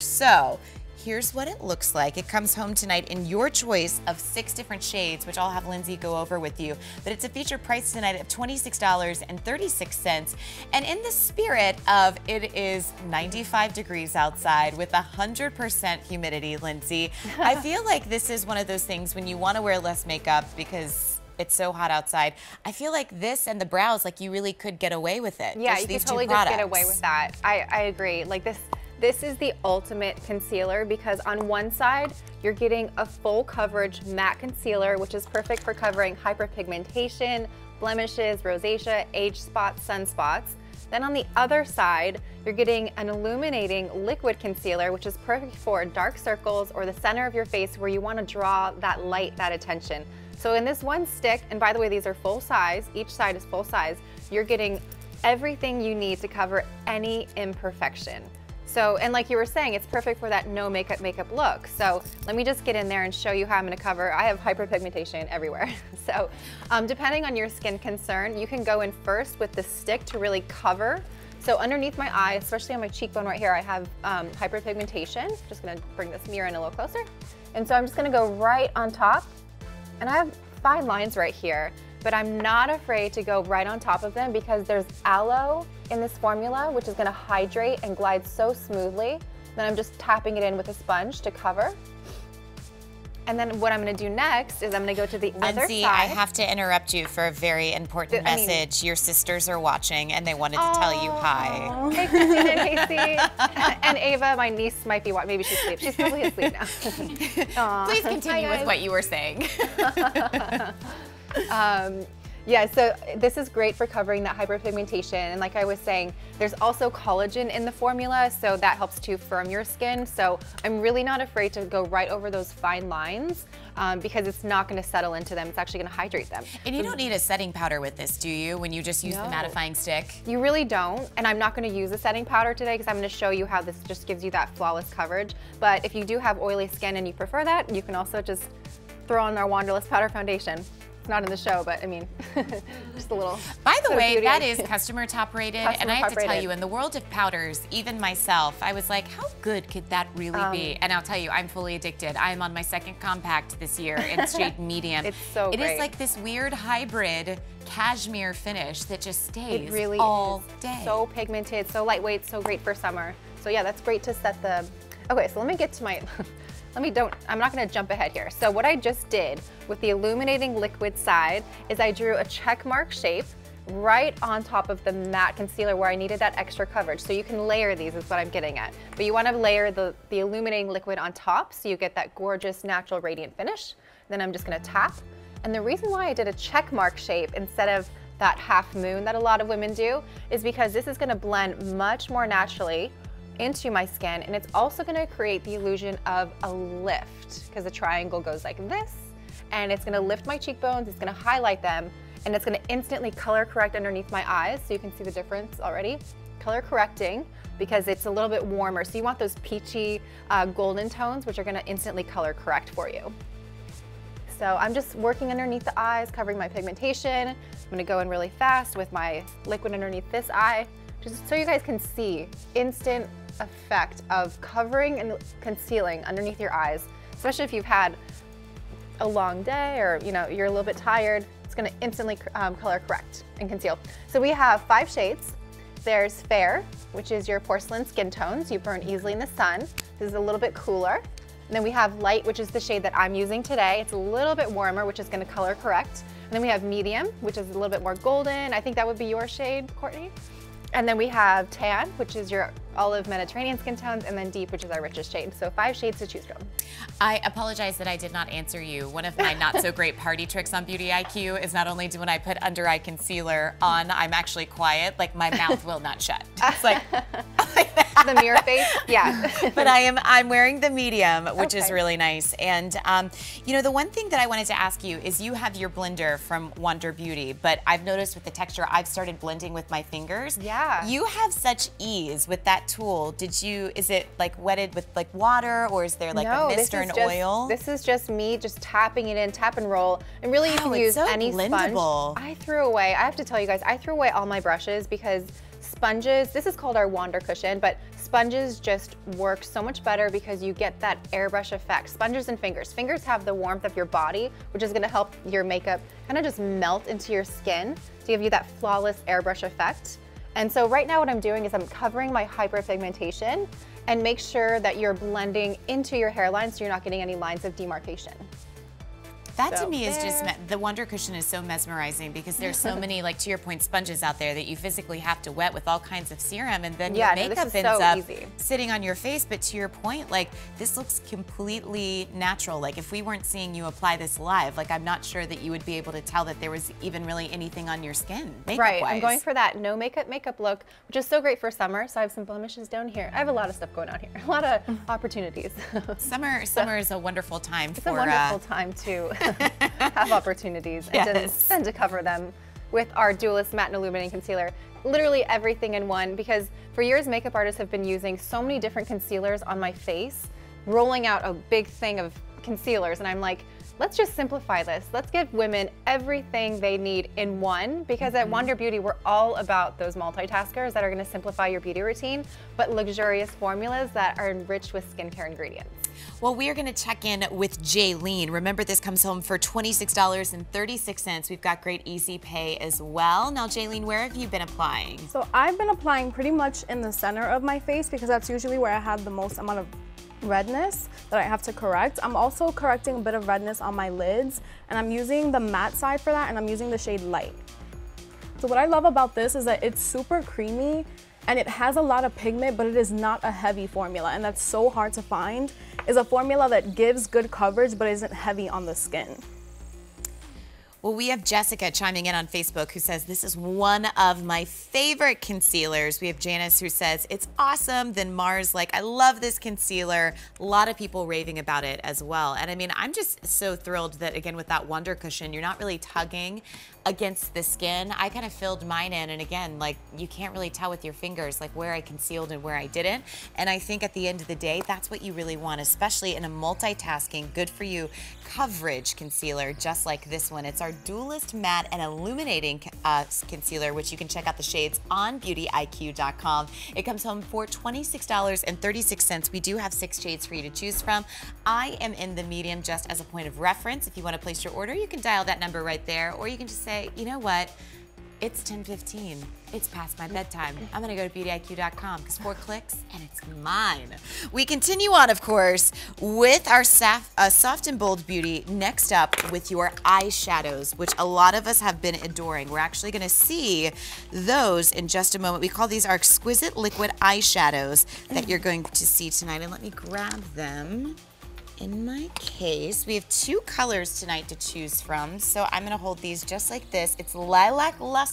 So here's what it looks like. It comes home tonight in your choice of 6 different shades, which I'll have Lindsay go over with you. But it's a feature price tonight of $26.36. And in the spirit of it is 95 degrees outside with 100% humidity, Lindsay, I feel like this is one of those things when you want to wear less makeup because it's so hot outside. I feel like this and the brows, like you really could get away with it. Yeah, you could totally just get away with that. I agree. Like this is the ultimate concealer because on one side, you're getting a full coverage matte concealer, which is perfect for covering hyperpigmentation, blemishes, rosacea, age spots, sunspots. Then on the other side, you're getting an illuminating liquid concealer, which is perfect for dark circles or the center of your face where you want to draw that light, that attention. So in this one stick, and by the way, these are full size, each side is full size, you're getting everything you need to cover any imperfection. So, and like you were saying, it's perfect for that no makeup look. So let me just get in there and show you how I'm gonna cover. I have hyperpigmentation everywhere. So depending on your skin concern, you can go in first with the stick to really cover. So underneath my eye, especially on my cheekbone right here, I have hyperpigmentation. Just gonna bring this mirror in a little closer. And so I'm just gonna go right on top. And I have fine lines right here, but I'm not afraid to go right on top of them because there's aloe in this formula, which is gonna hydrate and glide so smoothly. Then I'm just tapping it in with a sponge to cover. And then what I'm gonna do next is I'm gonna go to the other Lindsay, side. I have to interrupt you for a very important message. Your sisters are watching and they wanted to tell you hi. Hey, Christine and Casey. And Ava, my niece, might be watching. Maybe she's asleep. She's probably asleep now. Please continue with what you were saying. Yeah, so this is great for covering that hyperpigmentation. And like I was saying, there's also collagen in the formula, so that helps to firm your skin. So I'm really not afraid to go right over those fine lines because it's not gonna settle into them. It's actually gonna hydrate them. And you don't need a setting powder with this, do you, when you just use the mattifying stick? You really don't, and I'm not gonna use a setting powder today because I'm gonna show you how this just gives you that flawless coverage. But if you do have oily skin and you prefer that, you can also just throw on our Wanderlust Powder Foundation. It's not in the show, but I mean, just a little. By the way, that is customer top rated, and I have to tell you, in the world of powders, even myself, I was like, how good could that really be? And I'll tell you, I'm fully addicted. I'm on my second compact this year in shade medium. It's so great. It is like this weird hybrid cashmere finish that just stays it really all is day. So pigmented, so lightweight, so great for summer. So yeah, that's great to set the. Okay, so let me get to my. I'm not gonna jump ahead here. So what I just did with the illuminating liquid side is I drew a check mark shape right on top of the matte concealer where I needed that extra coverage. So you can layer these is what I'm getting at. But you wanna layer the illuminating liquid on top so you get that gorgeous natural radiant finish. Then I'm just gonna tap. And the reason why I did a check mark shape instead of that half moon that a lot of women do is because this is gonna blend much more naturally into my skin, and it's also going to create the illusion of a lift because the triangle goes like this, and it's going to lift my cheekbones, it's going to highlight them, and it's going to instantly color correct underneath my eyes, so you can see the difference already. Color correcting because it's a little bit warmer, so you want those peachy golden tones, which are going to instantly color correct for you. So I'm just working underneath the eyes, covering my pigmentation. I'm going to go in really fast with my liquid underneath this eye, just so you guys can see instant effect of covering and concealing underneath your eyes, especially if you've had a long day or you're a little bit tired. It's going to instantly color correct and conceal. So we have 5 shades. There's fair, which is your porcelain skin tones. You burn easily in the sun. This is a little bit cooler. And then we have light, which is the shade that I'm using today. It's a little bit warmer, which is going to color correct. And then we have medium, which is a little bit more golden. I think that would be your shade, Courtney. And then we have tan, which is your olive Mediterranean skin tones, and then deep, which is our richest shade. So 5 shades to choose from. I apologize that I did not answer you. One of my not so great party tricks on Beauty IQ is not only do when I put under eye concealer on, I'm actually quiet, like my mouth will not shut. It's like the mirror face, yeah. But I'm wearing the medium, which is really nice. And the one thing that I wanted to ask you is you have your blender from Wonder Beauty, but I've noticed with the texture, I've started blending with my fingers. Yeah. You have such ease with that tool. Is it like wetted with like water, or is there like a mist or an oil? This is just me just tapping it in, tap and roll. And really you can use any sponge. I have to tell you guys, I threw away all my brushes because sponges, this is called our Wander Cushion, but sponges just work so much better because you get that airbrush effect. Sponges and fingers. Fingers have the warmth of your body, which is gonna help your makeup kind of just melt into your skin to give you that flawless airbrush effect. And so right now what I'm doing is I'm covering my hyperpigmentation and make sure that you're blending into your hairline so you're not getting any lines of demarcation. That to me is just, the Wonder Cushion is so mesmerizing because there's so many, like to your point, sponges out there that you physically have to wet with all kinds of serum, and then your makeup ends up sitting on your face. But to your point, like this looks completely natural. Like if we weren't seeing you apply this live, like I'm not sure that you would be able to tell that there was even really anything on your skin, makeup-wise. Right, I'm going for that no makeup look, which is so great for summer. So I have some blemishes down here. I have a lot of stuff going on here, a lot of opportunities. Summer is a wonderful time it's a wonderful time to have opportunities and to cover them with our Dualist Matte and Illuminating Concealer. Literally everything in one, because for years makeup artists have been using so many different concealers on my face, rolling out a big thing of concealers, and I'm like, let's just simplify this. Let's give women everything they need in one, because at Wander Beauty, we're all about those multitaskers that are gonna simplify your beauty routine, but luxurious formulas that are enriched with skincare ingredients. Well, we are going to check in with Jaylene. Remember, this comes home for $26.36. We've got great easy pay as well. Now, Jaylene, where have you been applying? So I've been applying pretty much in the center of my face because that's usually where I have the most amount of redness that I have to correct. I'm also correcting a bit of redness on my lids, and I'm using the matte side for that, and I'm using the shade Light. So what I love about this is that it's super creamy and it has a lot of pigment, but it is not a heavy formula, and that's so hard to find, is a formula that gives good coverage but isn't heavy on the skin. Well, we have Jessica chiming in on Facebook who says, this is one of my favorite concealers. We have Janice who says, it's awesome. Then Mars like, I love this concealer. A lot of people raving about it as well. And I mean, I'm just so thrilled that, again, with that Wonder Cushion, you're not really tugging against the skin. I kind of filled mine in, and again, like you can't really tell with your fingers like where I concealed and where I didn't. And I think at the end of the day, that's what you really want, especially in a multitasking, good for you coverage concealer just like this one. It's our Dualist Matte and Illuminating Concealer, which you can check out the shades on beautyiq.com. It comes home for $26.36. We do have 6 shades for you to choose from. I am in the medium just as a point of reference. If you want to place your order, you can dial that number right there, or you can just say, you know what? It's 10:15. It's past my bedtime. I'm gonna go to beautyiq.com because 4 clicks and it's mine. We continue on, of course, with our soft and bold beauty. Next up with your eyeshadows, which a lot of us have been adoring. We're actually gonna see those in just a moment. We call these our exquisite liquid eyeshadows that you're going to see tonight. And let me grab them in my case. We have 2 colors tonight to choose from, so I'm gonna hold these just like this. It's Lilac Luster